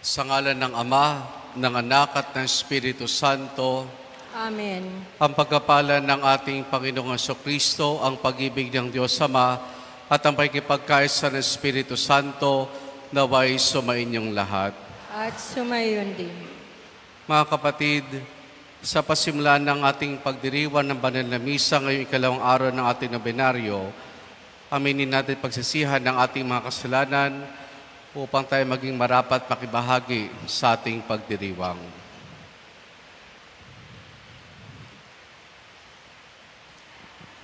Sa ngalan ng Ama, ng Anak at ng Espiritu Santo. Amen. Ang pagkapalan ng ating Panginoong Jesucristo, ang pag-ibig ng Diyos Ama, at ang pakikipagkaisa ng Espiritu Santo, naway sumainyong lahat. At sumayon din. Mga kapatid, sa pasimula ng ating pagdiriwang ng banal na misa ngayong ikalawang araw ng ating nobenaryo, aminin natin pagsisihan ng ating mga kasalanan upang tayo maging marapat makibahagi sa ating pagdiriwang.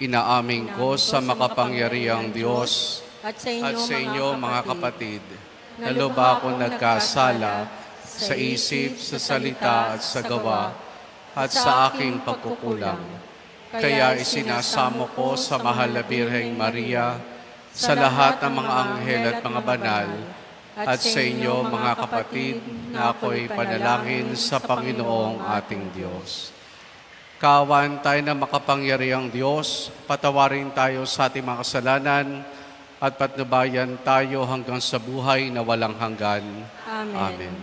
Inaamin ko sa makapangyarihang Diyos at sa inyo mga kapatid, na lubha akong nagkasala sa isip, sa salita at sa gawa at sa aking pagkukulang. Kaya isinasamo ko sa mahal na Birheng Maria, sa lahat ng mga anghel at mga banal, at sa inyo mga kapatid, na ako'y panalangin sa Panginoong ating Diyos. Kaawaan tayo ng makapangyarihang Diyos, patawarin tayo sa ating mga kasalanan, at patnubayan tayo hanggang sa buhay na walang hanggan. Amen. Amen.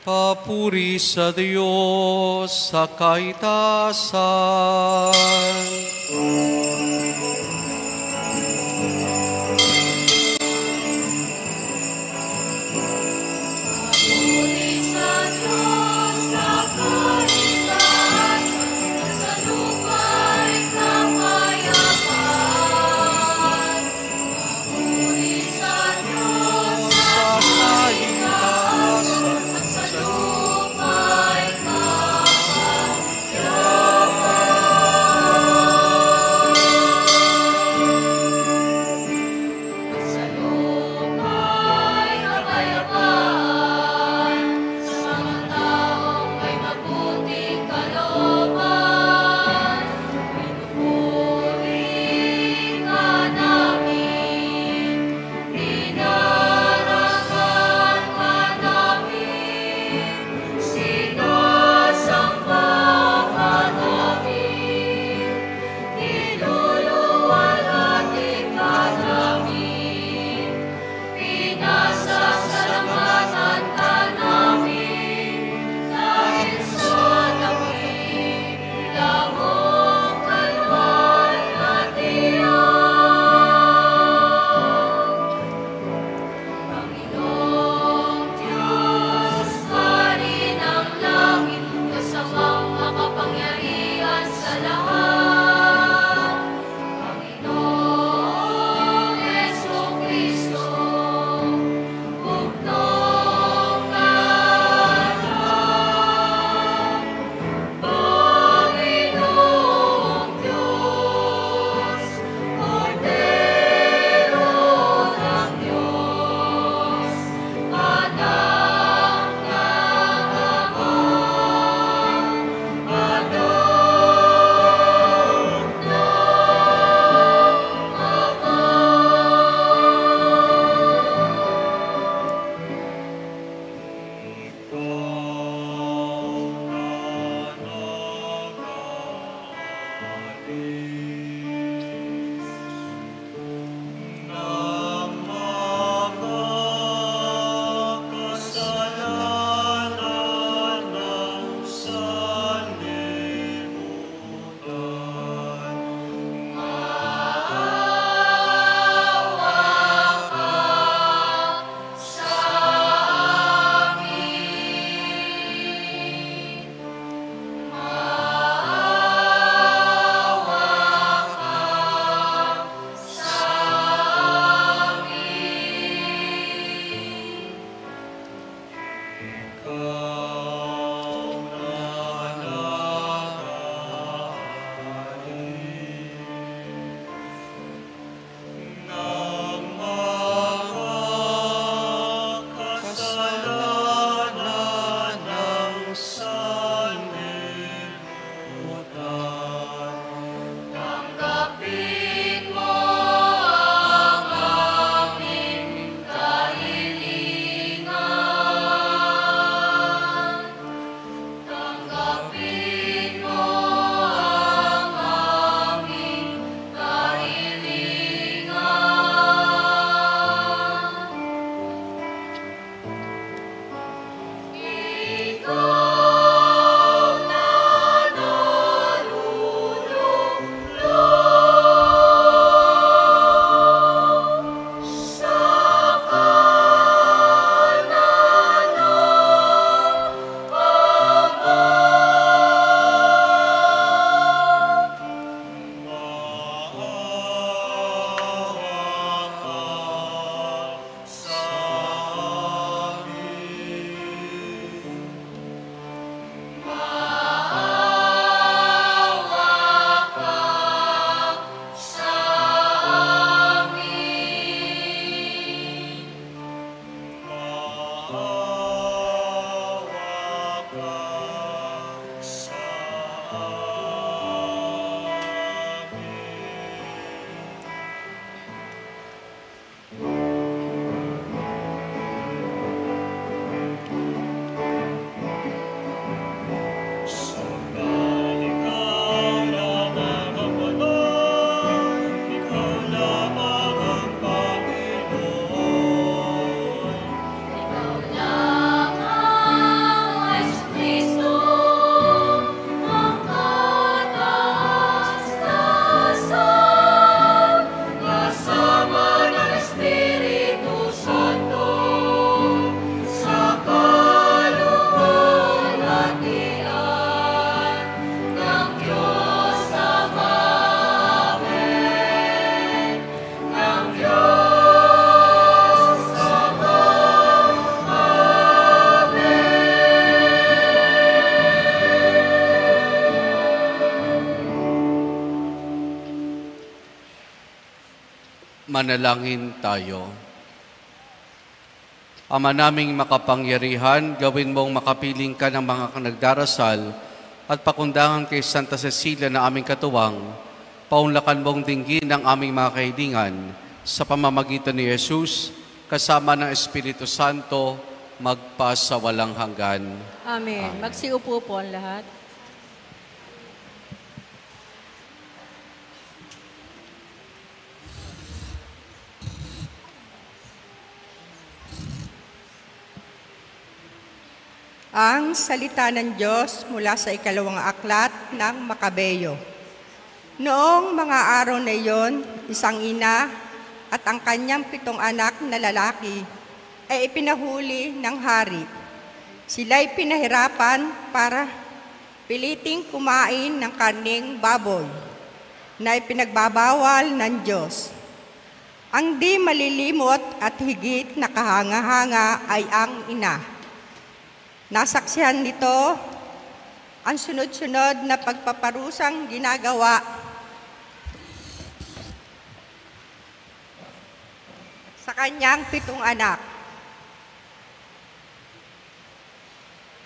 Papuri sa Diyos sa kaitasan. Manalangin tayo. Ama naming makapangyarihan, gawin mong makapiling ka ng mga nagdarasal at pakundangan kay Santa Cecilia na aming katuwang, paunlakan mong dinggin ang aming mga kahilingan sa pamamagitan ni Jesus, kasama ng Espiritu Santo, magpasa walang hanggan. Amen. Magsiupo po ang lahat. Ang salita ng Diyos mula sa ikalawang aklat ng Makabeyo. Noong mga araw na iyon, isang ina at ang kanyang 7 anak na lalaki ay ipinahuli ng hari. Sila'y pinahirapan para piliting kumain ng karneng baboy na ipinagbabawal ng Diyos. Ang di malilimot at higit na kahanga-hanga ay ang ina. Nasaksihan nito ang sunod-sunod na pagpaparusang ginagawa sa kanyang 7 anak.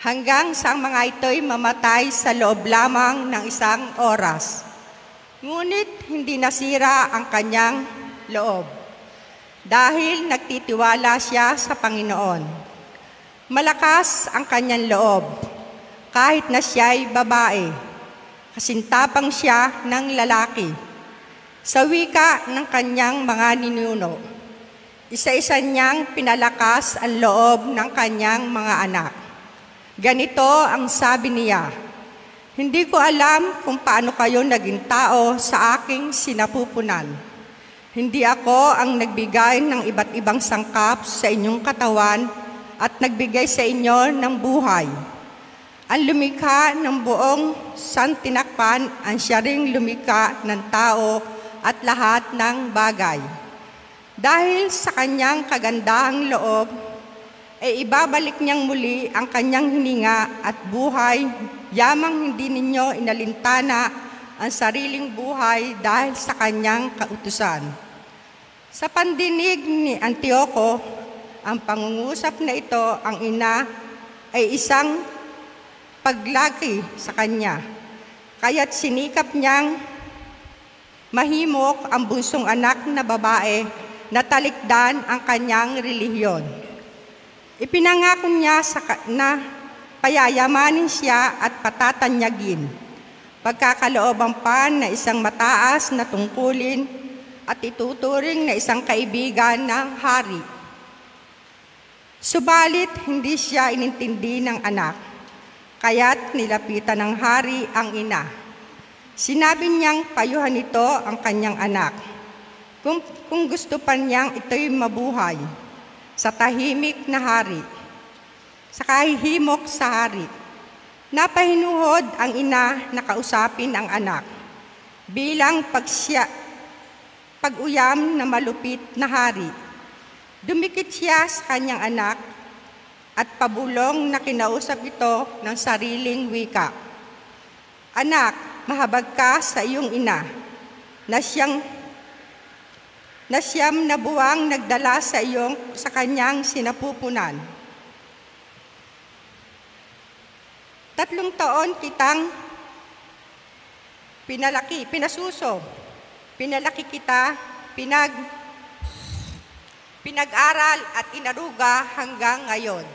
Hanggang sa mga ito'y mamatay sa loob lamang ng 1 oras. Ngunit hindi nasira ang kanyang loob dahil nagtitiwala siya sa Panginoon. Malakas ang kanyang loob, kahit na siya'y babae, kasintapang siya ng lalaki. Sa wika ng kanyang mga ninuno, isa-isa niyang pinalakas ang loob ng kanyang mga anak. Ganito ang sabi niya, "Hindi ko alam kung paano kayo naging tao sa aking sinapupunan. Hindi ako ang nagbigay ng iba't ibang sangkap sa inyong katawan at nagbigay sa inyo ng buhay. Ang lumikha ng buong santinakpan ang siya ring lumikha ng tao at lahat ng bagay. Dahil sa kanyang kagandahang loob, ay ibabalik niyang muli ang kanyang hininga at buhay, yamang hindi ninyo inalintana ang sariling buhay dahil sa kanyang kautusan." Sa pandinig ni Antioco, ang pangungusap na ito, ang ina ay isang paglaki sa kanya. Kaya't sinikap niyang mahimok ang bunsong anak na babae na talikdan ang kanyang relihiyon. Ipinangako niya na payayamanin siya at patatanyagin. Pagkakalooban pa na isang mataas na tungkulin at ituturing na isang kaibigan ng hari. Subalit, hindi siya inintindi ng anak, kaya't nilapitan ng hari ang ina. Sinabi niyang payuhan nito ang kanyang anak, kung gusto pa niyang ito'y mabuhay, sa tahimik na hari, sa kahihimok sa hari. Napahinuhod ang ina na kausapin ang anak, bilang pag-uyam na malupit na hari. Dumikit siya sa kanyang anak at pabulong na kinausap ito ng sariling wika. "Anak, mahabag ka sa iyong ina, na siyam na buwang nagdala sa kanyang sinapupunan. 3 taon kitang pinasuso, pinalaki kita, pinag-aral at inaruga hanggang ngayon.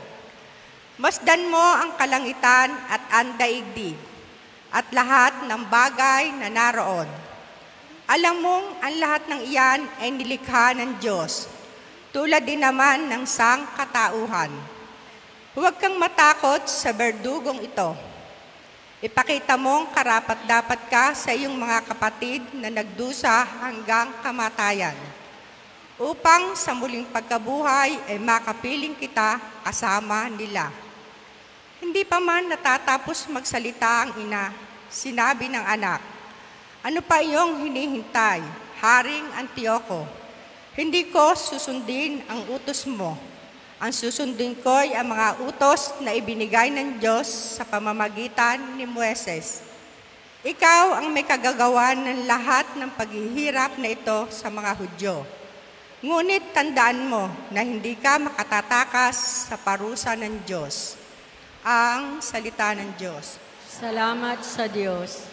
Masdan mo ang kalangitan at ang daigdig at lahat ng bagay na naroon. Alam mong ang lahat ng iyan ay nilikha ng Diyos, tulad din naman ng sangkatauhan. Huwag kang matakot sa berdugong ito. Ipakita mong karapat-dapat ka sa iyong mga kapatid na nagdusa hanggang kamatayan, upang sa muling pagkabuhay ay makapiling kita kasama nila." Hindi pa man natatapos magsalita ang ina, sinabi ng anak, "Ano pa iyong hinihintay, Haring Antioco? Hindi ko susundin ang utos mo. Ang susundin ko'y ang mga utos na ibinigay ng Diyos sa pamamagitan ni Moises. Ikaw ang may kagagawan ng lahat ng paghihirap na ito sa mga Hudyo. Ngunit tandaan mo na hindi ka makatatakas sa parusa ng Diyos. Ang salita ng Diyos. Salamat sa Diyos.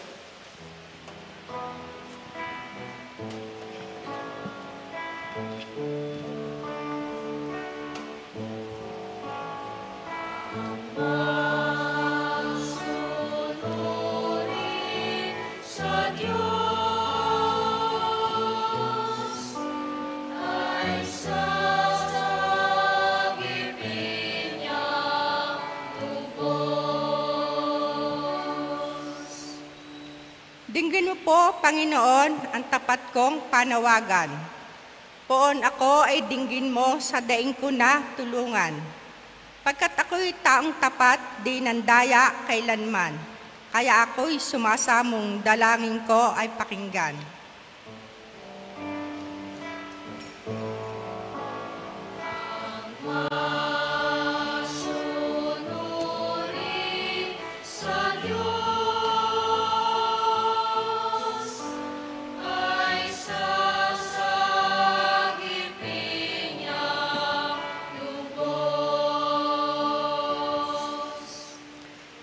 Dinggin mo po, Panginoon, ang tapat kong panawagan. Poon ako ay dinggin mo sa daing ko na tulungan. Pagkat ako'y taong tapat, di nandaya kailanman. Kaya ako'y sumasamong dalangin ko ay pakinggan.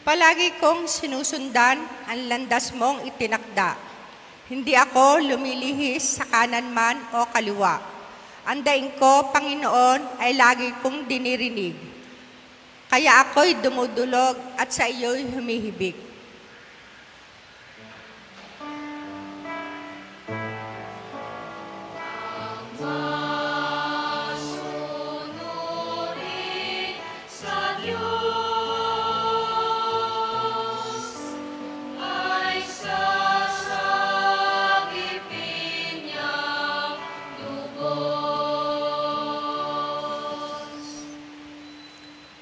Palagi kong sinusundan ang landas mong itinakda. Hindi ako lumilihis sa kanan man o kaliwa. Ang daing ko, Panginoon, ay lagi kong dinirinig. Kaya ako'y dumudulog at sa iyo'y humihibik.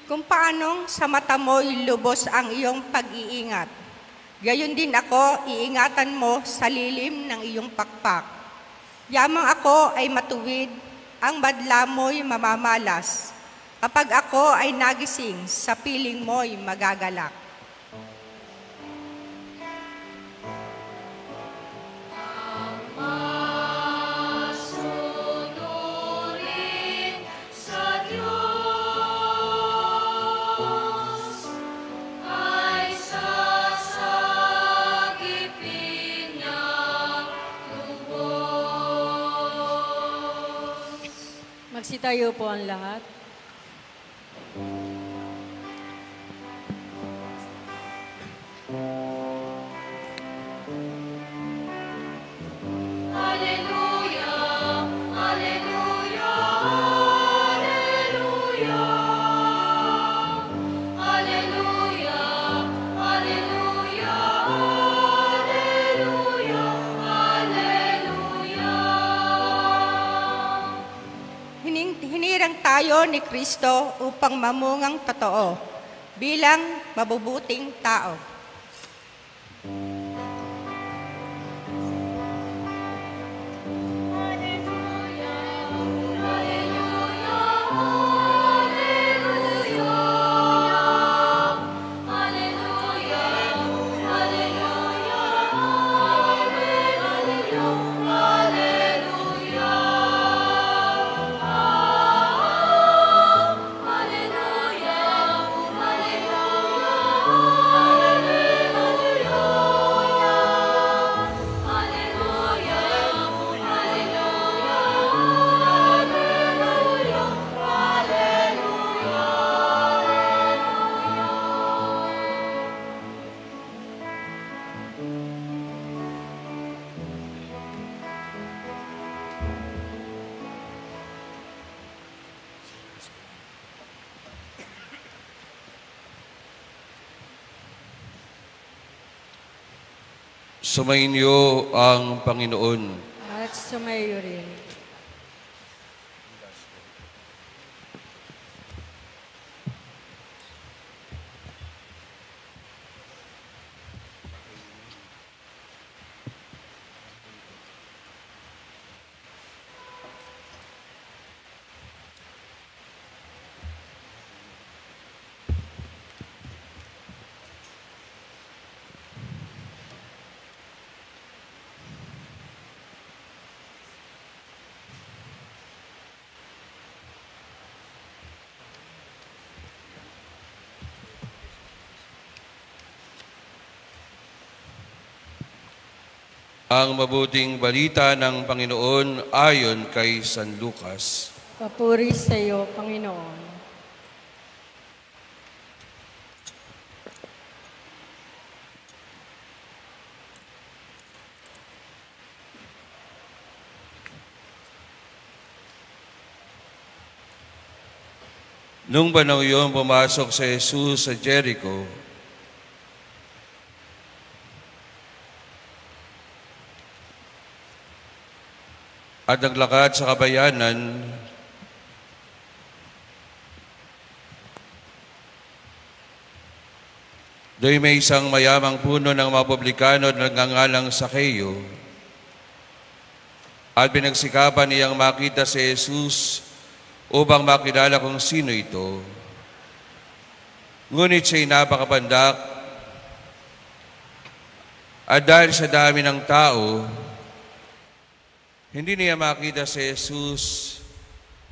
Kung paanong sa mata mo'y lubos ang iyong pag-iingat, gayon din ako, iingatan mo sa lilim ng iyong pakpak. Yamang ako ay matuwid, ang madla mo'y mamamalas. Kapag ako ay nagising, sa piling mo'y magagalak. Magsitayo po ang lahat. Hinirang tayo ni Kristo upang mamungang totoo bilang mabubuting tao. Sumainyo ang Panginoon. At sumayo rin. Ang mabuting balita ng Panginoon ayon kay San Lucas. Papuri sa iyo, Panginoon. Nung panahon iyon, pumasok si Jesus sa Jericho. At naglakad sa kabayanan, do'y may isang mayamang puno ng mga publikano na nagngangalang Sakeo. At pinagsikapan niyang makita si Jesus upang makilala kung sino ito. Ngunit siya'y napakapandak, at dahil sa dami ng tao, hindi niya makita si Jesus,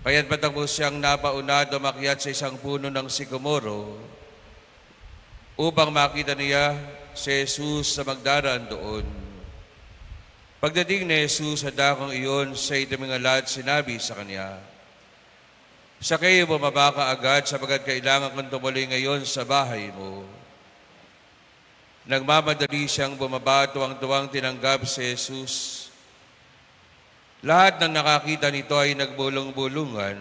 kaya't patapos siyang napaunado makyat sa isang puno ng sikomoro upang makita niya si Jesus sa magdaraan doon. Pagdating ni Jesus sa dakong iyon, siya'y tumingalad, sinabi sa kanya, Sakeo, bumaba ka agad sapagkat kailangan kong tumuloy ngayon sa bahay mo. Nagmamadali siyang bumaba, tuwang-tuwang tinanggap si Jesus. Lahat ng nakakita nito ay nagbulong-bulungan.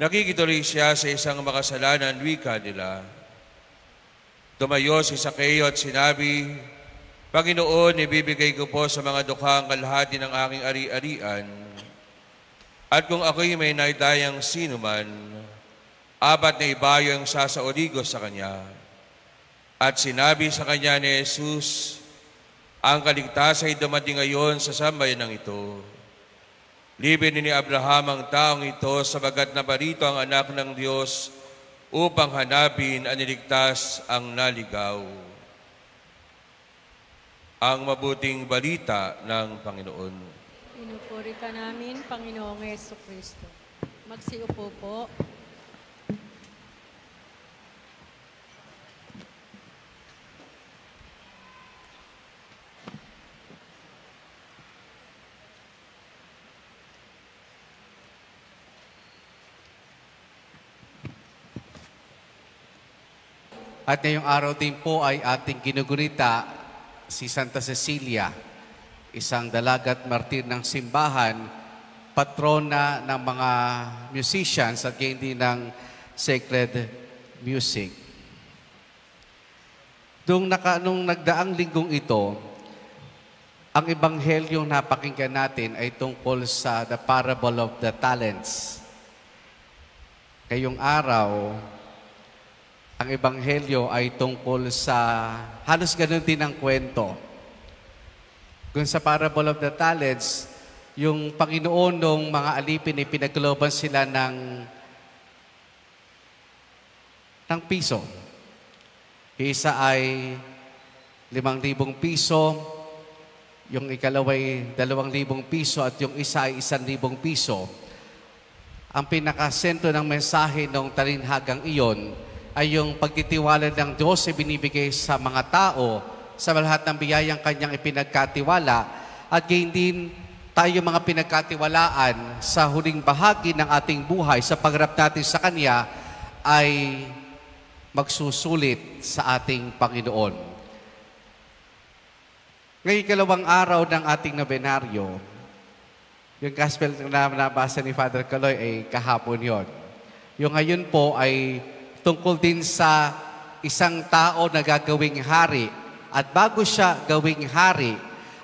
Nakikituloy siya sa isang makasalanan, wika nila. Tumayo si Sakeo at sinabi, Panginoon, ibibigay ko po sa mga dukha ang kalahati ng aking ari-arian. At kung ako'y may naidayang sinuman, 4 na ibayo ang sasaoligo sa kanya. At sinabi sa kanya ni Jesus, ang kaligtasan ay dumating ngayon sa sambayanang ito. Libin ni Abraham ang taong ito sabagat naparito ang anak ng Diyos upang hanapin at niligtas ang naligaw. Ang mabuting balita ng Panginoon. Pinupuri ka namin, Panginoong Jesucristo. Magsiupo po. At ngayong araw din po ay ating ginugunita si Santa Cecilia, isang dalagat martir ng simbahan, patrona ng mga musicians at gayon din ng sacred music. Nung nagdaang linggong ito, ang ebanghelyong napakinggan natin ay tungkol sa the parable of the talents. Ngayong araw, ang ebanghelyo ay tungkol sa halos ganun din ang kwento. Kung sa parable of the talents, yung Panginoon ng mga alipin ay pinagloban sila ng piso. Isa ay 5,000 piso, yung ikalawa ay 2,000 piso at yung isa ay 1,000 piso. Ang pinakasentro ng mensahe ng talinhagang iyon ay yung pagtitiwala ng Diyos ay binibigay sa mga tao sa lahat ng biyayang kanyang ipinagkatiwala at gayon din tayo mga pinagkatiwalaan sa huling bahagi ng ating buhay sa pagharap natin sa Kanya ay magsusulit sa ating Panginoon. Ngayong ikalawang araw ng ating nobenaryo, yung gospel na nabasa ni Father Caloy ay kahapon yon. Yung ngayon po ay tungkol din sa isang tao na gagawing hari. At bago siya gawing hari,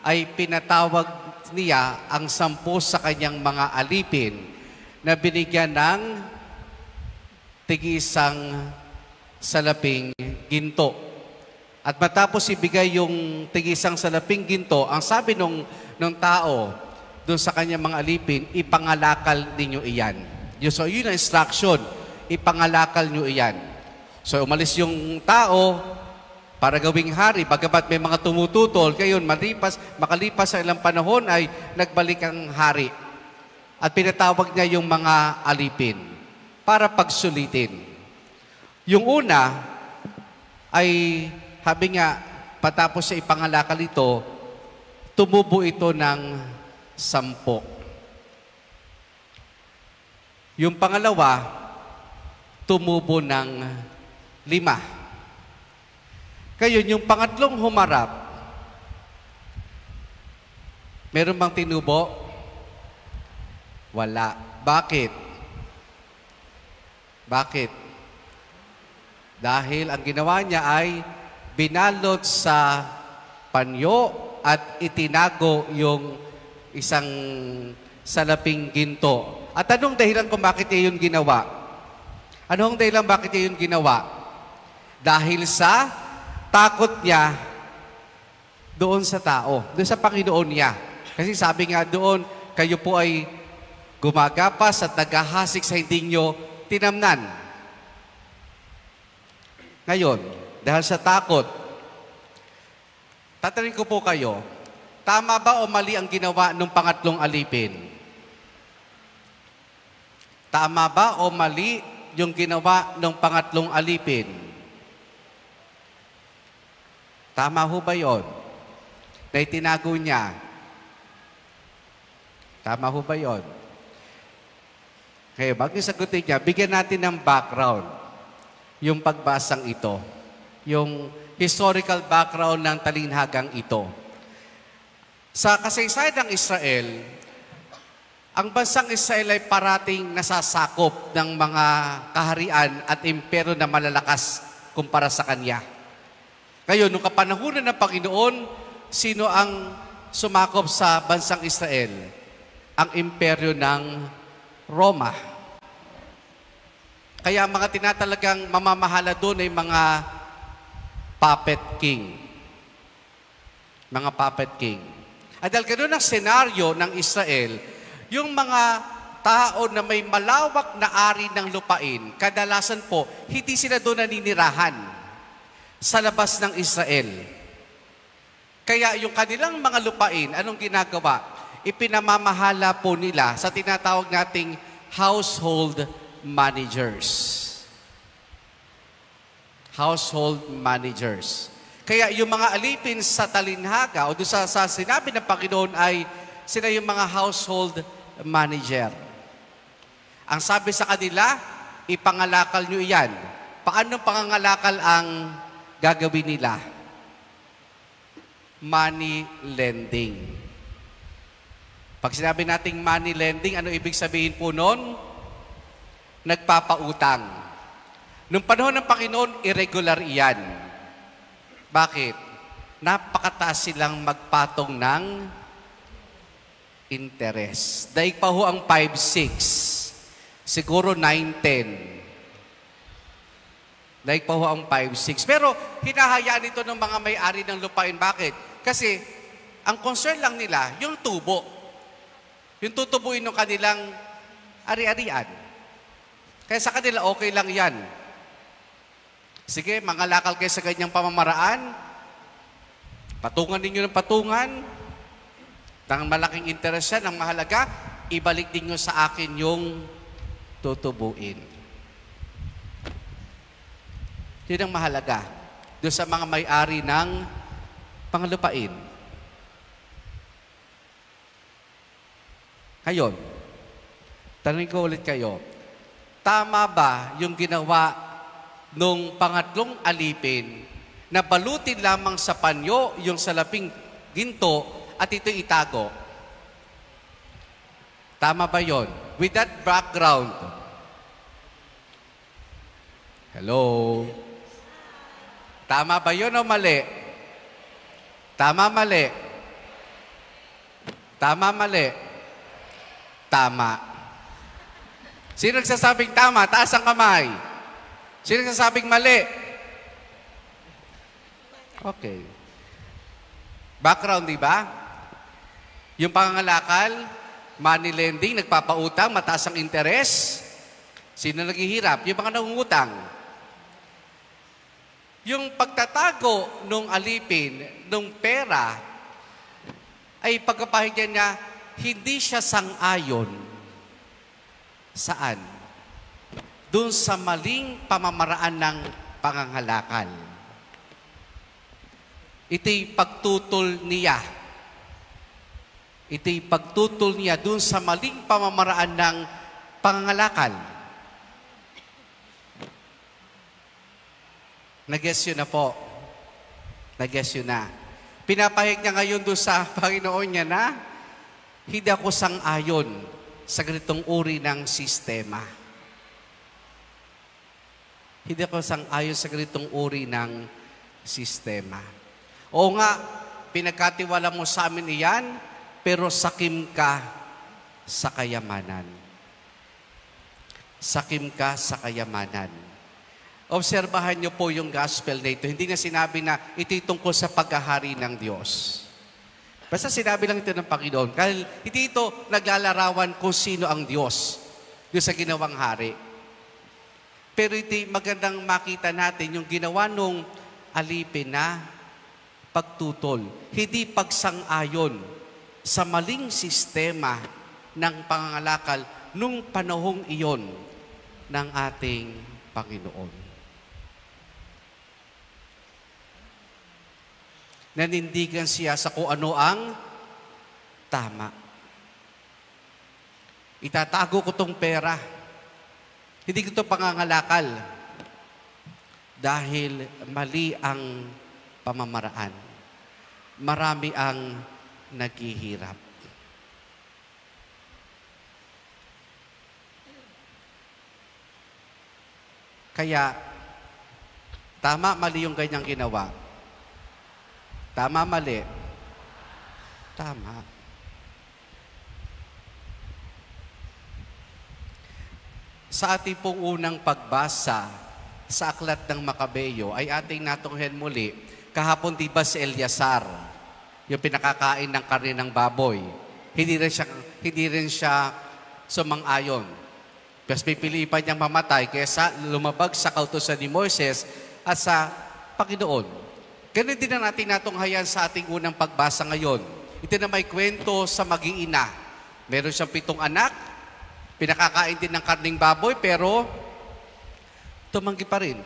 ay pinatawag niya ang 10 sa kanyang mga alipin na binigyan ng tig-isang salaping ginto. At matapos ibigay yung tig-isang salaping ginto, ang sabi nung tao doon sa kanyang mga alipin, ipangalakal ninyo iyan. So yun ang instruction, ipangalakal nyo iyan. So umalis yung tao para gawing hari, bagamat may mga tumututol, kayon makalipas sa ilang panahon ay nagbalik ang hari. At pinatawag niya yung mga alipin para pagsulitin. Yung una ay, sabi nga, patapos siya ipangalakal ito, tumubo ito ng 10. Yung pangalawa, tumubo ng 5. Ngayon, yung pangatlong humarap, meron bang tinubo? Wala. Bakit? Bakit? Dahil ang ginawa niya ay binalot sa panyo at itinago yung isang salaping ginto. At anong dahilan kung bakit niya yun ginawa? Anong dahilan bakit niya yun ginawa? Dahil sa takot niya doon sa tao, doon sa Panginoon niya. Kasi sabi nga doon, kayo po ay gumagapas at naghahasik sa hindi nyo tinamnan. Ngayon, dahil sa takot, tatanungin ko po kayo, tama ba o mali ang ginawa ng pangatlong alipin? Tama ba o mali yung ginawa ng pangatlong alipin? Tama ho ba yun? Na itinago niya. Tama ho ba yun? Kaya bago sagutin niya, bigyan natin ng background yung pagbasang ito. Yung historical background ng talinhagang ito. Sa kasaysayan ng Israel, ang bansang Israel ay parating nasasakop ng mga kaharian at imperyo na malalakas kumpara sa kanya. Ngayon, nung kapanahunan ng Panginoon, sino ang sumakop sa bansang Israel? Ang imperyo ng Roma. Kaya mga tinatalagang mamamahala doon ay mga puppet king. Mga puppet king. At dahil ganun ang senaryo ng Israel, yung mga tao na may malawak na ari ng lupain, kadalasan po, hindi sila doon naninirahan sa labas ng Israel. Kaya yung kanilang mga lupain, anong ginagawa? Ipinamamahala po nila sa tinatawag nating household managers. Household managers. Kaya yung mga alipin sa talinhaga o doon sa sinabi ng Panginoon ay sila yung mga household manager. Ang sabi sa kanila, ipangalakal nyo iyan. Paano pangangalakal ang gagawin nila? Money lending. Pag sinabi nating money lending, ano ibig sabihin po noon? Nagpapautang. Nung panahon ng Panginoon, irregular iyan. Bakit? Napakataas silang magpatong ng interest. Daig pa ho ang 5-6. Siguro 9-10. Daig pa ho ang 5-6. Pero hinahayaan ito ng mga may-ari ng lupain. Bakit? Kasi ang concern lang nila, yung tubo. Yung tutubuin ng kanilang ari-arian. Kaya sa kanila, okay lang yan. Sige, mangalakal kayo sa ganyang pamamaraan. Patungan ninyo ng patungan. Ang malaking interest yan, ang mahalaga, ibalik ninyo sa akin yung tutubuin. Yun ang mahalaga. Doon sa mga may-ari ng pangalupain. Ngayon, tanongin ko ulit kayo, tama ba yung ginawa nung pangatlong alipin na balutin lamang sa panyo yung salaping ginto at ito itago? Tama ba yon? With that background. Hello? Tama ba yon o mali? Tama, mali? Tama, mali? Tama. Sino nagsasabing tama? Taas ang kamay. Sino nagsasabing mali? Okay. Background, di ba? Yung pangangalakal, money lending, nagpapautang, mataas ang interes. Sino naghihirap? Yung mga nangungutang. Yung pagtatago nung alipin, nung pera, ay pagkapahigyan niya, hindi siya sang-ayon. Saan? Doon sa maling pamamaraan ng pangangalakal. Ito'y pagtutol niya Ito'y pagtutol niya dun sa maling pamamaraan ng pangangalakal. Nag-guess yun na po. Nag-guess yun na. Pinapahig niya ngayon doon sa Panginoon niya na hindi ako sang-ayon sa ganitong uri ng sistema. Hindi ako sang-ayon sa ganitong uri ng sistema. Oo nga, pinagkatiwala mo sa amin iyan, pero sakim ka sa kayamanan. Sakim ka sa kayamanan. Obserbahan niyo po yung gospel na ito. Hindi na sinabi na ito'y tungkol sa paghahari ng Diyos. Basta sinabi lang ito ng Panginoon. Kahit hindi ito naglalarawan kung sino ang Diyos doon sa ginawang hari. Pero ito'y magandang makita natin yung ginawa nung alipin na pagtutol. Hindi pagsang-ayon sa maling sistema ng pangangalakal nung panahong iyon ng ating Panginoon. Nanindigan siya sa kung ano ang tama. Itatago ko tong pera. Hindi ko ito pangangalakal. Dahil mali ang pamamaraan. Marami ang naghihirap. Kaya, tama, mali yung ganyang ginawa. Tama, mali. Tama. Sa ating pong unang pagbasa sa aklat ng Makabeyo ay ating natunghen muli. Kahapon diba si Eleazar, yung pinakakain ng karne ng baboy. Hindi rin siya sumang-ayon. Mas pipiliin pa niyang mamatay kaysa lumabag sa kautusan ni Moises at sa Panginoon. Ganun din na natin natunghayan sa ating unang pagbasa ngayon. Ito na may kwento sa mag-iina. Meron siyang 7 anak, pinakakain din ng karning baboy, pero tumanggi pa rin.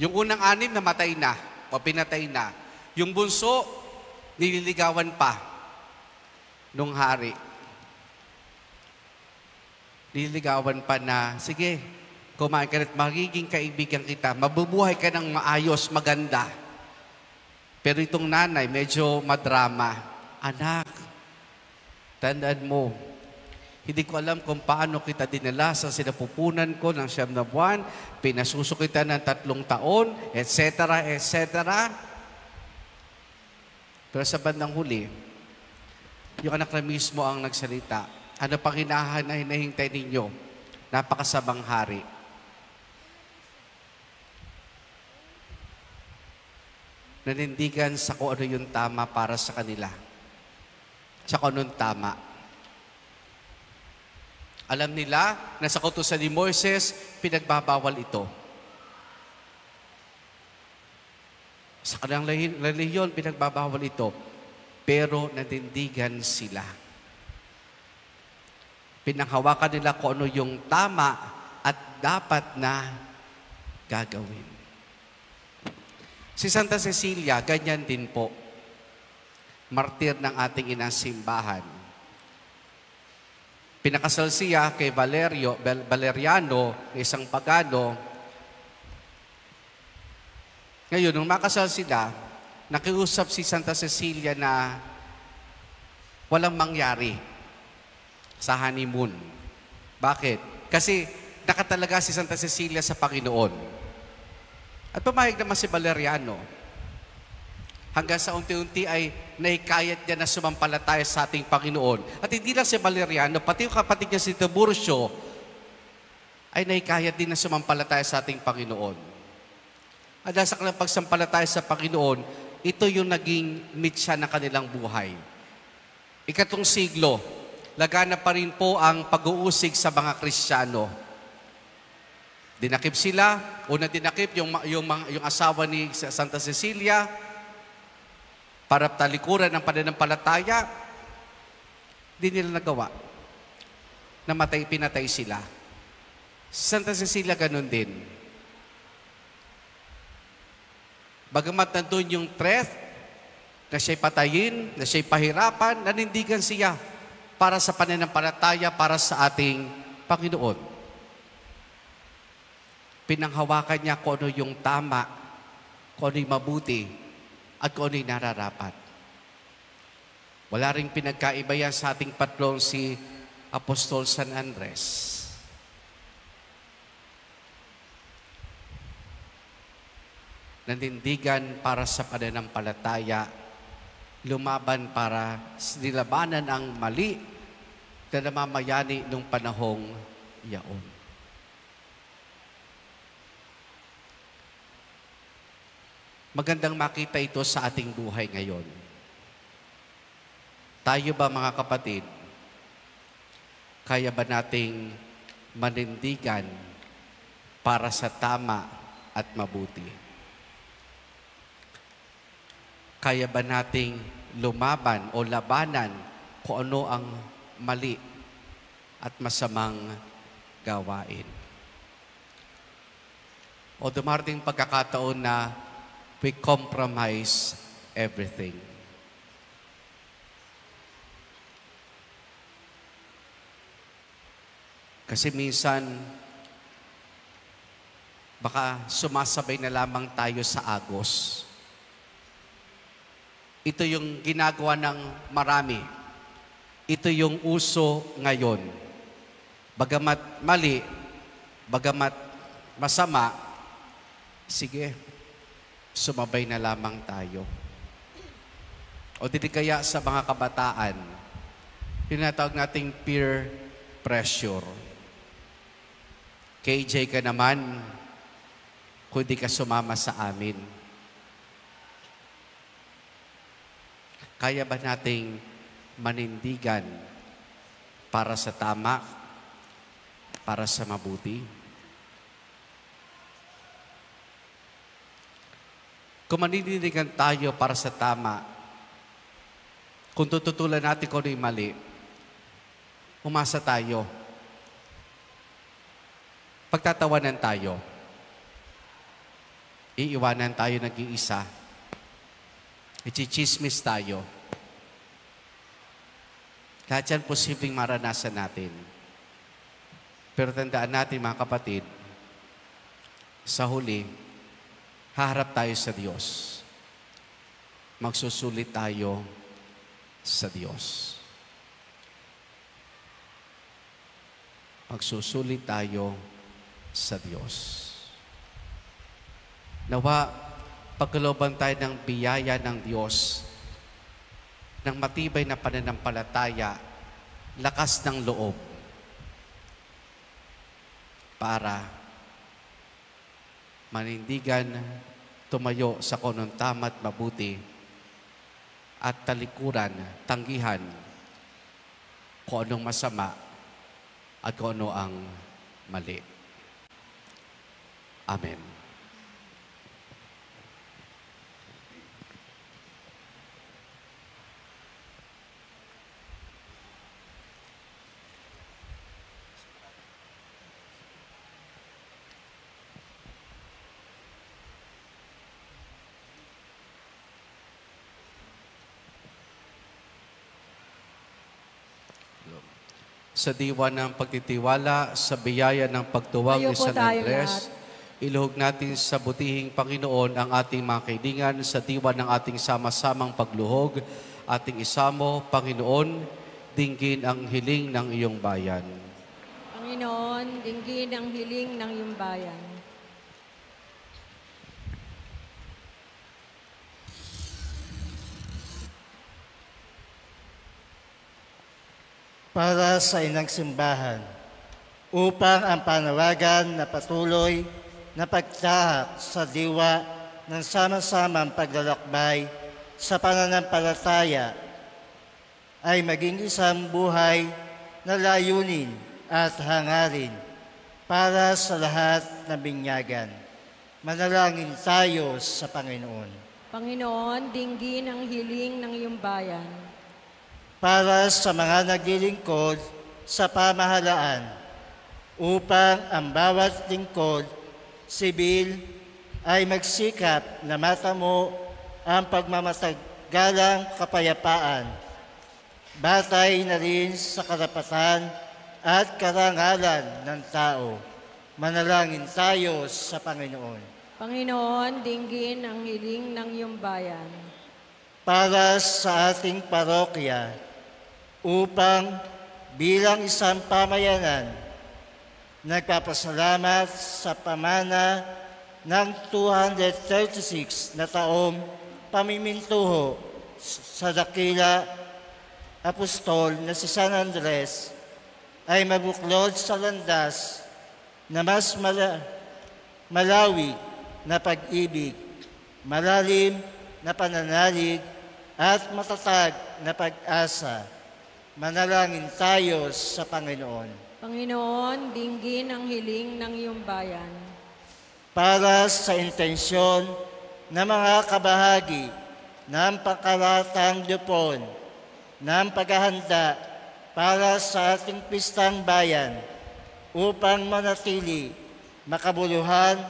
Yung unang 6 namatay na o pinatay na. Yung bunso, nililigawan pa nung hari. Nililigawan pa na, sige, kumain ka rin, magiging kaibigan kita, mabubuhay ka ng maayos, maganda. Pero itong nanay, medyo madrama. Anak, tandaan mo, hindi ko alam kung paano kita dinala sa sinapupunan ko ng 9 na buwan, pinasusukitan ng 3 taon, etc., etc. Pero sa bandang huli, yung anak na mismo ang nagsalita. Ano pang hinahintay ninyo? Napakasabang hari. Nanindigan sa kung ano yung tama para sa kanila. Sa kung anong tama. Alam nila na sa kautusan ni Moises, pinagbabawal ito. Sa kanilang relihiyon, pinagbabawal ito. Pero nanindigan sila. Pinanghawakan nila kung ano yung tama at dapat na gagawin. Si Santa Cecilia, ganyan din po. Martir ng ating inang simbahan. Pinakasal siya kay Valeriano, isang pagano. Ngayon, nung makasal sila, nakiusap si Santa Cecilia na walang mangyari sa honeymoon. Bakit? Kasi nakatalaga si Santa Cecilia sa Panginoon. At pumayag naman si Valeriano. Hanggang sa unti-unti ay naikayat niya na sumampalataya sa ating Panginoon. At hindi lang si Valeriano, pati yung kapatid niya si Tiburcio ay naikayat din na sumampalataya sa ating Panginoon. At dahil sa kanilang pagsampalataya sa Panginoon, ito yung naging mitya ng kanilang buhay. 7 siglo, lagana pa rin po ang pag-uusig sa mga Kristiyano. Dinakip sila, una dinakip yung asawa ni Santa Cecilia para talikuran ng pananampalataya. Di nila nagawa. Pinatay sila. Santa Cecilia ganun din. Bagamat nandun yung threat na siya'y patayin, na siya'y pahirapan, nanindigan siya para sa pananampalataya, para sa ating Panginoon. Pinanghawakan niya kung ano yung tama, kung ano yung mabuti, at kung ano yung nararapat. Wala rin pinagkaiba yan sa ating patrong si Apostol San Andres. Nanindigan para sa pananampalataya, lumaban para nilabanan ang mali na namamayani nung panahong iyaon. Magandang makita ito sa ating buhay ngayon. Tayo ba mga kapatid, kaya ba nating manindigan para sa tama at mabuti? Kaya ba nating lumaban o labanan kung ano ang mali at masamang gawain? O dumarating pagkakataon na we compromise everything. Kasi minsan, baka sumasabay na lamang tayo sa agos. Ito yung ginagawa ng marami. Ito yung uso ngayon. Bagamat mali, bagamat masama, sige, sumabay na lamang tayo. O di kaya sa mga kabataan, tinatawag nating peer pressure. KJ ka naman, kung di ka sumama sa amin. Kaya ba nating manindigan para sa tama, para sa mabuti? Kung manindigan tayo para sa tama, kung tututulan natin kung ano yung mali, umasa tayo. Pagtatawanan tayo. Iiwanan tayo nag-iisa. Ichichismis tayo. Lahat yan posibleng maranasan natin. Pero tandaan natin mga kapatid, sa huli, haharap tayo sa Diyos. Magsusulit tayo sa Diyos. Magsusulit tayo sa Diyos. Nawa, pagkalooban tayo ng biyaya ng Diyos, ng matibay na pananampalataya, lakas ng loob, para manindigan, tumayo sa kung anong tama at mabuti, at talikuran, tanggihan, kung anong masama, at kung ano ang mali. Amen. Sa diwa ng pagtitiwala, sa biyaya ng pagtuwag ni San Andres, iluhog natin sa butihing Panginoon ang ating mga kaibigan sa diwa ng ating sama-samang pagluhog. Ating isamo, Panginoon, dinggin ang hiling ng iyong bayan. Panginoon, dinggin ang hiling ng iyong bayan. Para sa inang simbahan, upang ang panawagan na patuloy na pagtahak sa diwa ng sama-samang paglalakbay sa pananampalataya ay maging isang buhay na layunin at hangarin para sa lahat na binyagan. Manalangin tayo sa Panginoon. Panginoon, dinggin ang hiling ng iyong bayan. Para sa mga naglilingkod sa pamahalaan, upang ang bawat lingkod, sibil, ay magsikap na matamo ang galang kapayapaan, batay na rin sa karapatan at karangalan ng tao. Manalangin tayo sa Panginoon. Panginoon, dinggin ang hiling ng iyong bayan. Para sa ating parokya, upang bilang isang pamayanan, nagpapasalamat sa pamana ng 236 na taong pamimintuho sa dakila apostol na si San Andres ay mabuklod sa landas na mas malawi na pag-ibig, malalim na pananalig at matatag na pag-asa. Manalangin tayo sa Panginoon. Panginoon, dinggin ang hiling ng iyong bayan. Para sa intensyon ng mga kabahagi ng pangkalatang lupon ng paghahanda para sa ating pistang bayan upang manatili makabuluhan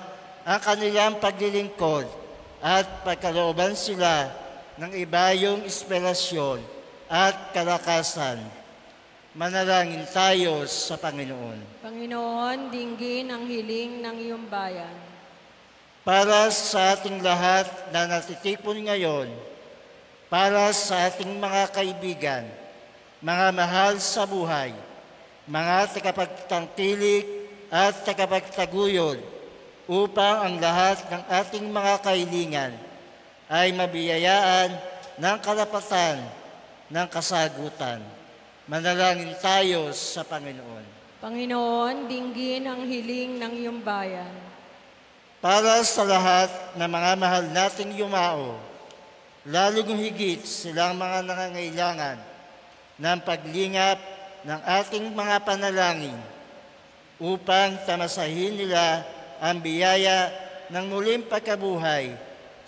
ang kanilang paglilingkod at pagkalooban sila ng ibayong inspirasyon at kalakasan. Manalangin tayo sa Panginoon. Panginoon, dinggin ang hiling ng iyong bayan. Para sa ating lahat na natitipon ngayon, para sa ating mga kaibigan, mga mahal sa buhay, mga tagapagtangkilik at tagapagtaguyod, upang ang lahat ng ating mga kahilingan ay mabiyayaan ng karapatan ng kasagutan. Manalangin tayo sa Panginoon. Panginoon, dinggin ang hiling ng iyong bayan. Para sa lahat ng mga mahal nating yumao, lalong higit silang mga nangangailangan ng paglingap ng ating mga panalangin upang tamasahin nila ang biyaya ng muling pagkabuhay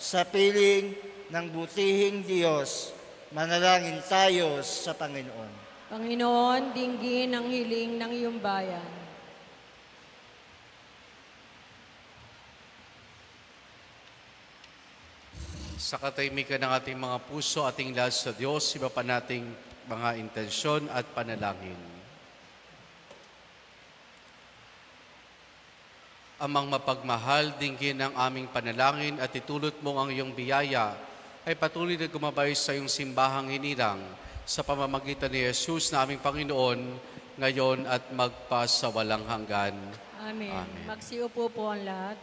sa piling ng butihing Diyos. Manalangin tayo sa Panginoon. Panginoon, dinggin ang hiling ng iyong bayan. Sa katahimikan ng ating mga puso, ating lahad sa Diyos, iba pa nating mga intensyon at panalangin. Amang mapagmahal, dinggin ang aming panalangin at itulot mo ang iyong biyaya ay patuloy na gumabay sa iyong simbahang hinirang sa pamamagitan ni Jesus na aming Panginoon ngayon at magpasawalang hanggan. Amen. Amen. Magsiupo po ang lahat.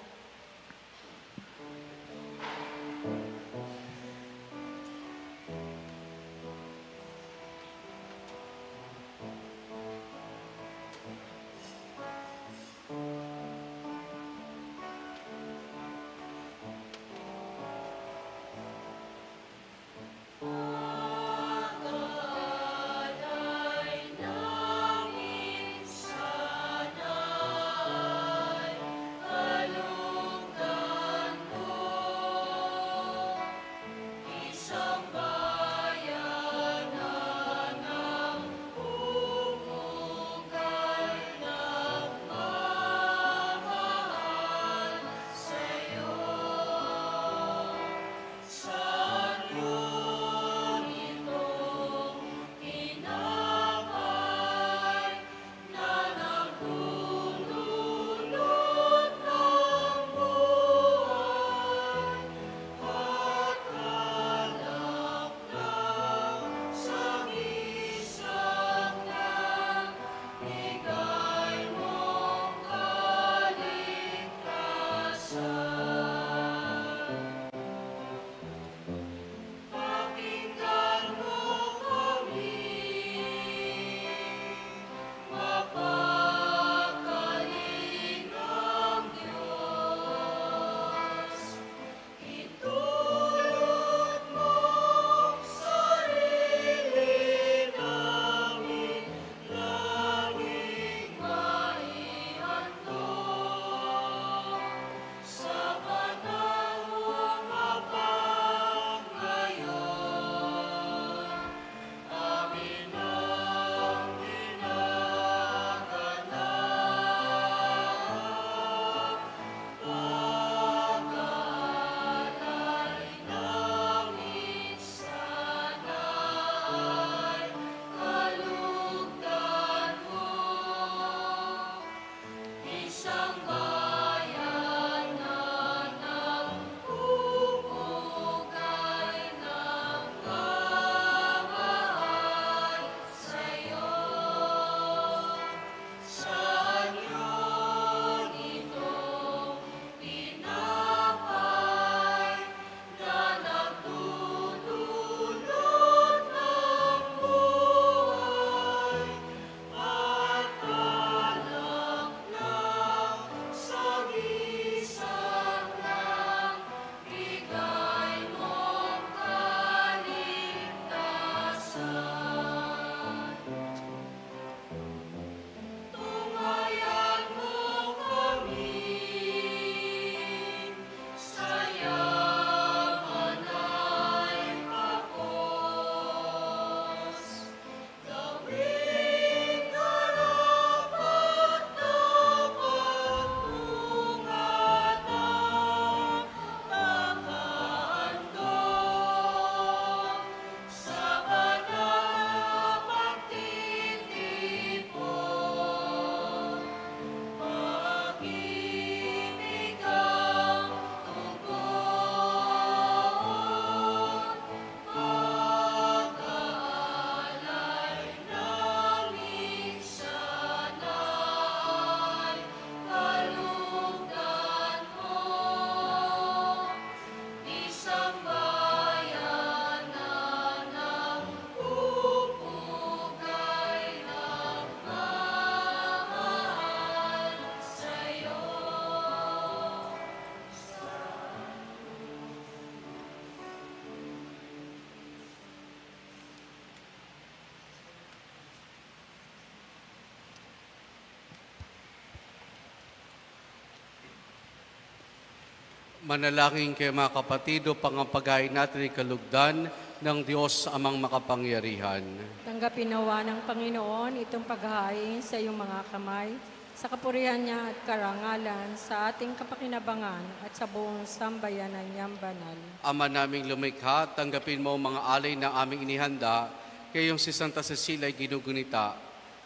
Manalangin kayo mga kapatid upang ang paghain natin ay kalugdan ng Diyos amang makapangyarihan. Tanggapin nawa ng Panginoon itong paghahain sa iyong mga kamay, sa kapurihan niya at karangalan, sa ating kapakinabangan at sa buong sambayanan niyang banal. Ama naming lumikha, tanggapin mo ang mga alay na aming inihanda, kayong si Santa Cecilia ay ginugunita.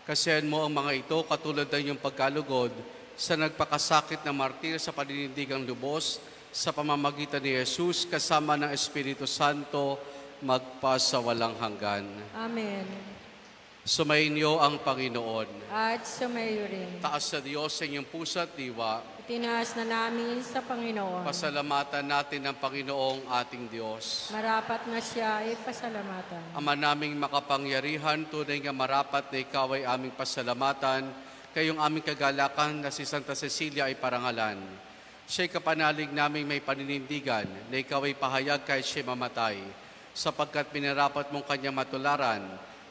Kasihan mo ang mga ito katulad ng iyong pagkalugod sa nagpakasakit na martir sa paninindigang lubos, sa pamamagitan ni Jesus kasama ng Espiritu Santo, magpasawalang hanggan. Amen. Sumainyo ang Panginoon. At sumayo rin. Taas sa Diyos sa inyong puso at diwa. Itinaas na namin sa Panginoon. Pasalamatan natin ang Panginoong ating Diyos. Marapat na siya ay pasalamatan. Ama naming makapangyarihan, tunay nga marapat na ikaw ay aming pasalamatan, kayong aming kagalakan na si Santa Cecilia ay parangalan. Siya'y kapanalig naming may paninindigan na ikaw ay pahayag kahit siya'y mamatay, sapagkat minarapat mong kanyang matularan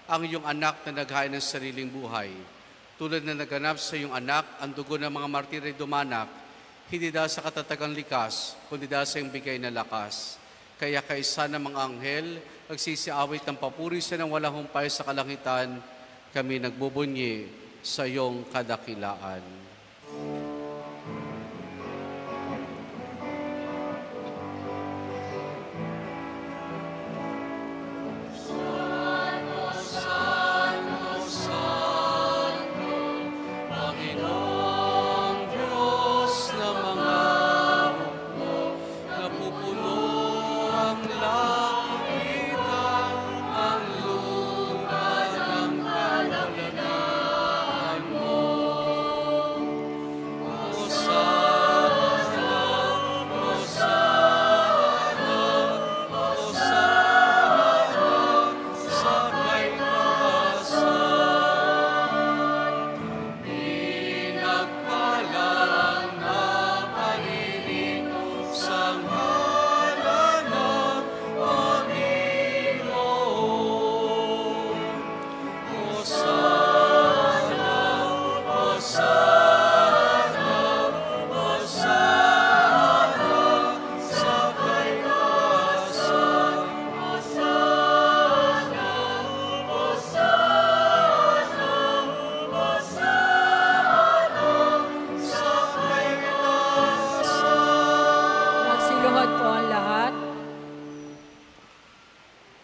ang iyong anak na naghain ng sariling buhay. Tulad na naganap sa iyong anak, ang dugo ng mga martir ay dumanak, hindi dahil sa katatagang likas, kundi dahil sa iyong bigay na lakas. Kaya kaisa ng mga anghel, nagsisiawit ng papuri sa nang walang humpay sa kalangitan, kami nagbubunyi sa iyong kadakilaan.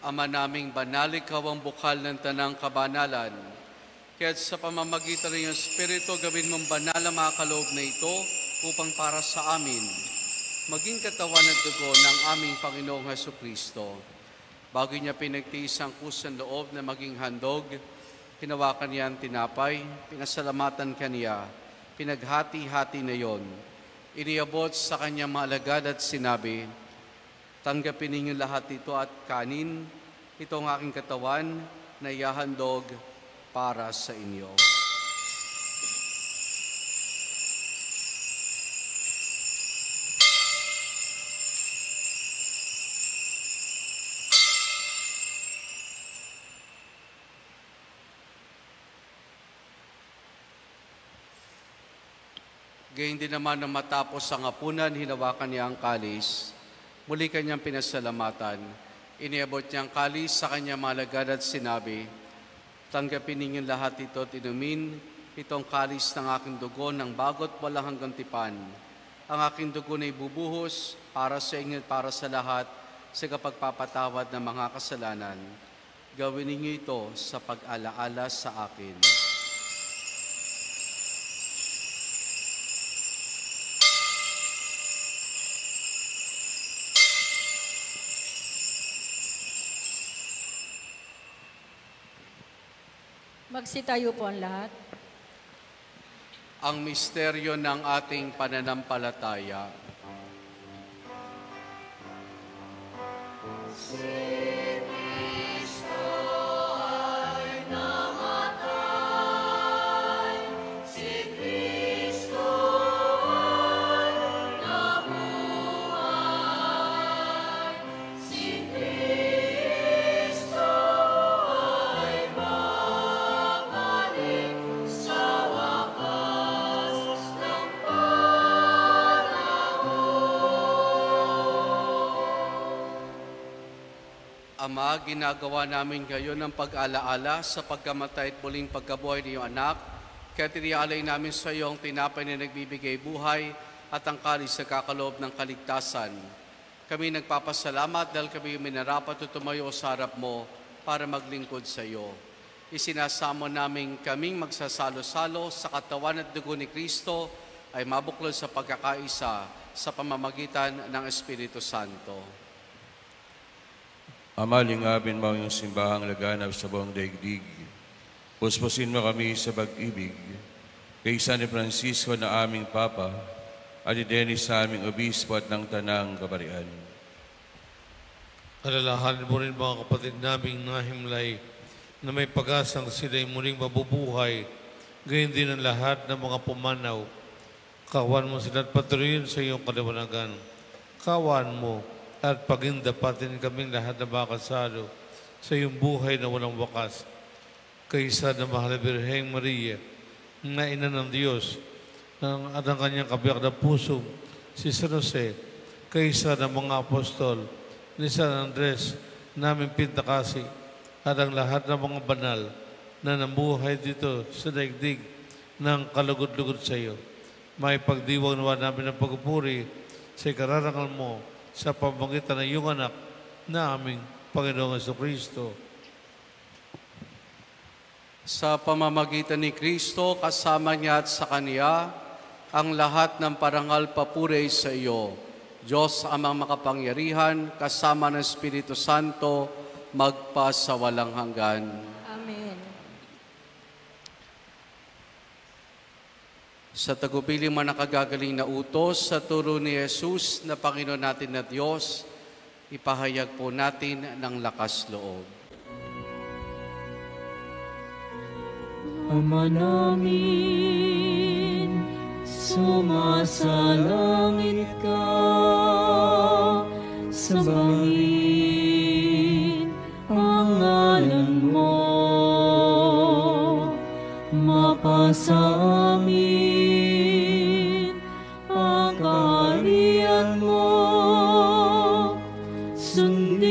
Ama naming banal, ikaw ang bukal ng tanang kabanalan. Kaya't sa pamamagitan ng iyong Espiritu, gawin mong banal ang mga kaloob na ito upang para sa amin maging katawan at dugo ng aming Panginoong Hesukristo. Bago niya pinagtiis ang kusang loob na maging handog, hinawakan niya ang tinapay, pinasalamatan kaniya, pinaghati-hati na yon. Iniabot sa kanyang mga alagad at sinabi, tanggapin ninyo lahat ito at kanin, ito ang aking katawan na ihahandog para sa inyo. Gayun din naman na matapos ang hapunan, hinawakan niya ang kalis. Muli kanyang pinasalamatan. Iniabot niya ang kalis sa kanyang malagad at sinabi, tanggapin ninyong lahat ito at inumin, itong kalis ng aking dugo ng bagot walang hanggang tipan. Ang aking dugo na ibubuhos para sa inyo at para sa lahat sa kapagpapatawad ng mga kasalanan. Gawin ninyo ito sa pag-alaala sa akin. Magsitayo po ang lahat. Ang misteryo ng ating pananampalataya. Ama, ginagawa namin ngayon ng pag-alaala sa pagkamatay at muling pagkabuhay ng iyong anak. Kaya tinialay namin sa iyo ang tinapay na nagbibigay buhay at ang kalis na kakaloob ng kaligtasan. Kami nagpapasalamat dahil kami minarapat at tumayo sa harap mo para maglingkod sa iyo. Isinasamo namin kaming magsasalo-salo sa katawan at dugo ni Kristo ay mabuklod sa pagkakaisa sa pamamagitan ng Espiritu Santo. Ama, lingapin mo ang iyong simbahang laganap sa buong daigdig. Puspusin mo kami sa pag-ibig kay San Francisco na aming Papa at ni Dennis sa aming Obispo at ng Tanang Kabarian. Alalahanin mo rin mga kapatid naming nahimlay na may pag-asang sila'y muling mabubuhay, gayon din ang lahat ng mga pumanaw. Kawan mo sila at patuloyin sa iyong kaliwanagan. Kawan mo at pagindapatin kaming lahat na makasalo sa iyong buhay na walang wakas. Kaysa na mahal na Birheng Maria, na ina ng Diyos, at ang kanyang kabiyak na puso, si San Jose, kaysa ng mga apostol, ni San Andres, naming Pintakasi, at ang lahat ng mga banal na namuhay dito sa daigdig ng kalugod-lugod sa iyo. May pagdiwang nawa namin ng pagpupuri sa ikararangal mo sa pamamagitan ng iyong anak na aming Panginoong Jesucristo. Sa pamamagitan ni Kristo, kasama niya at sa Kanya, ang lahat ng parangal papuri sa iyo. Diyos amang makapangyarihan, kasama ng Espiritu Santo, magpa sa walang hanggan. Amen. Sa tagupiling mga nakagagaling na utos, sa turo ni Jesus na Panginoon natin na Diyos, ipahayag po natin ng lakas loob. Ama namin, sumasalangit ka, sambahin ang ngalan mo, mapasa amin ang kaharian mo, sundin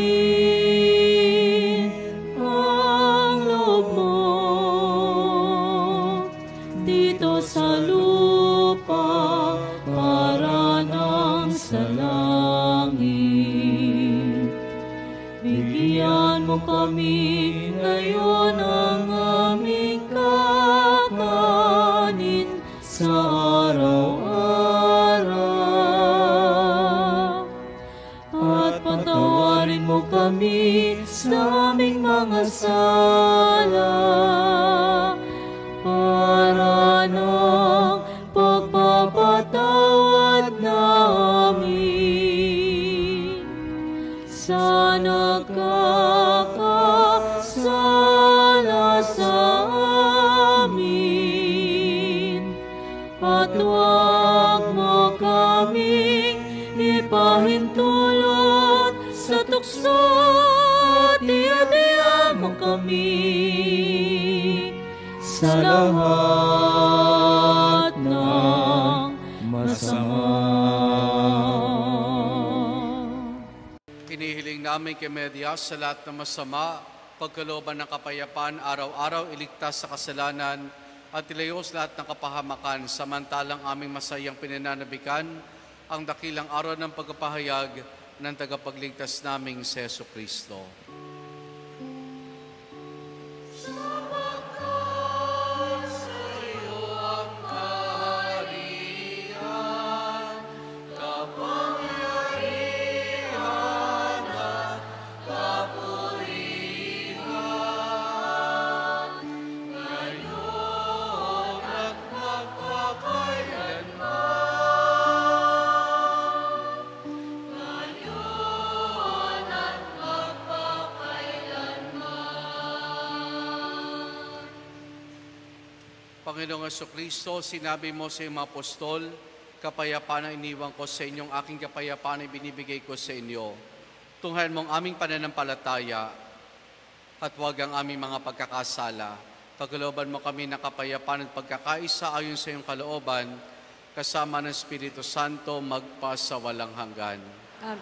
ang loob mo dito sa lupa para nang sa langit. Bigyan mo kami ngayon ang aming kakanin sa araw-araw. At patawarin mo kami sa aming mga sala para ng pagpapatawad namin sa nagkakasala sa amin. At huwag mo kaming ipahintulot sa tukso at iadya mo kami sa lahat ng masama. Hinihiling namin kay Media sa lahat ng masama, pagkalooban ng kapayapaan, araw-araw iligtas sa kasalanan at ilayo sa lahat ng kapahamakan, samantalang aming masayang pinananabikan ang dakilang araw ng pagpapahayag ng tagapagligtas naming si Jesucristo. Panginoong Jesucristo, sinabi mo sa iyong mga apostol, kapayapaan ang iniwan ko sa inyong aking kapayapaan ay binibigay ko sa inyo. Tunghayan mong aming pananampalataya at huwag ang aming mga pagkakasala. Pagkalooban mo kami ng kapayapaan at pagkakaisa ayon sa iyong kalooban, kasama ng Espiritu Santo magpa sa walang hanggan. Amen.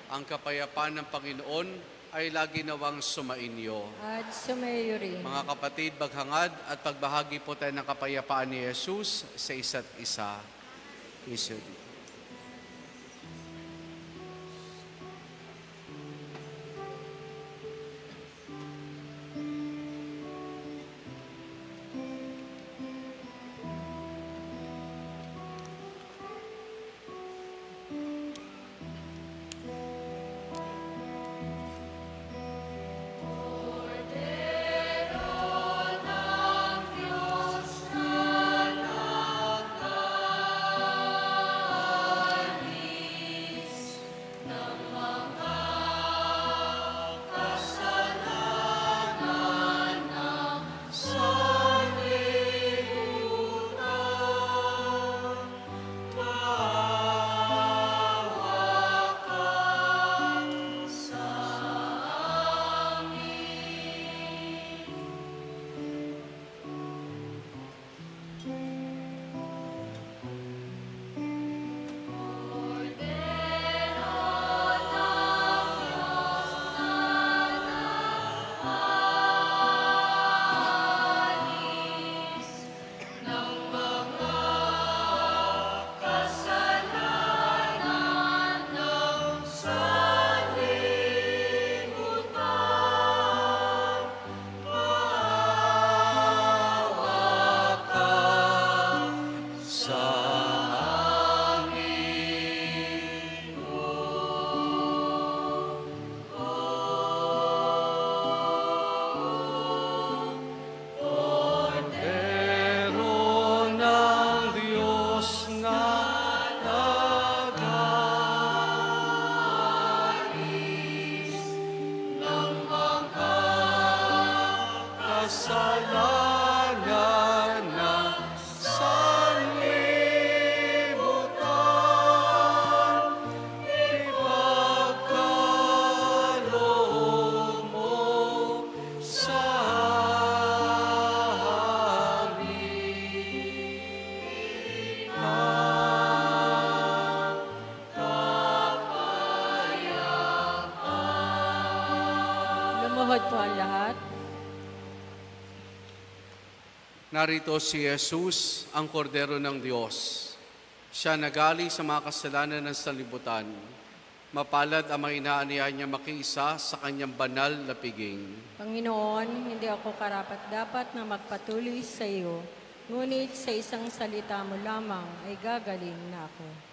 Ang kapayapaan ng Panginoon ay lagi nawang sumainyo. At sumayo rin. Mga kapatid, baghangad at pagbahagi po tayo ng kapayapaan ni Jesus sa isa't isa. Isod. Lumuhod po ang lahat. Narito si Jesus, ang kordero ng Diyos. Siya nagali sa mga kasalanan ng sanlibutan. Mapalad ang mga inaanihan niya makiisa sa kanyang banal na piging. Panginoon, hindi ako karapat-dapat na magpatuloy sa iyo, ngunit sa isang salita mo lamang ay gagaling na ako.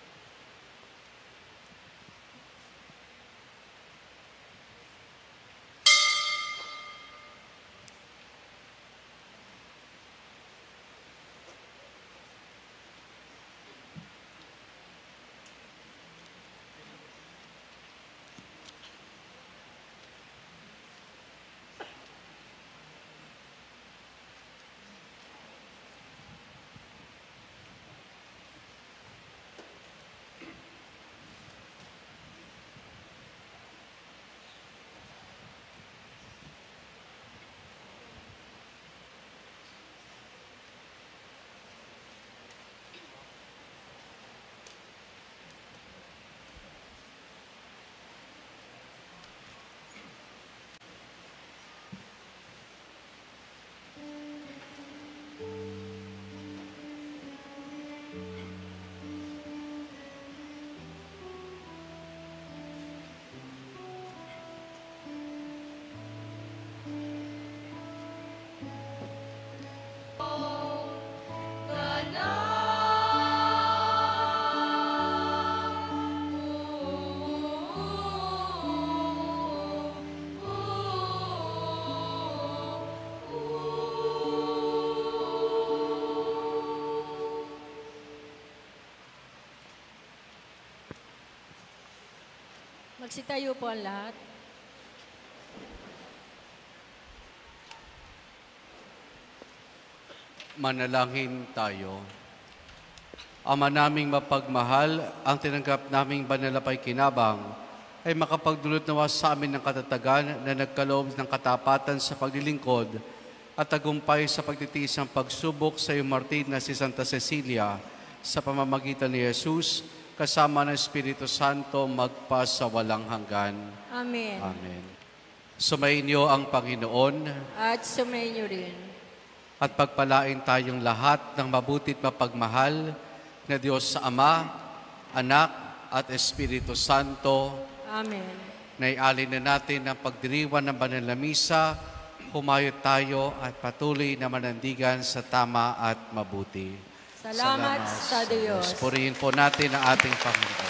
Magsitayo po ang lahat. Manalangin tayo. Ama naming mapagmahal, ang tinanggap naming banal na pakikinabang ay makapagdulot nawa sa amin ng katatagan na nagkaloob ng katapatan sa paglilingkod at tagumpay sa pagtitiis ng pagsubok sa iyong martir na si Santa Cecilia sa pamamagitan ni Jesus, kasama ng Espiritu Santo magpa sa walang hanggan. Amen. Amen. Sumainyo ang Panginoon At sumainyo rin. at pagpalain tayong lahat ng mabuti't mapagmahal na Diyos sa Ama, Anak at Espiritu Santo. Amen. Naialin na natin ang pagdiriwang ng banal na misa, humayo tayo at patuloy na manandigan sa tama at mabuti. Salamat sa Diyos. Purihin po natin ang ating Panginoon.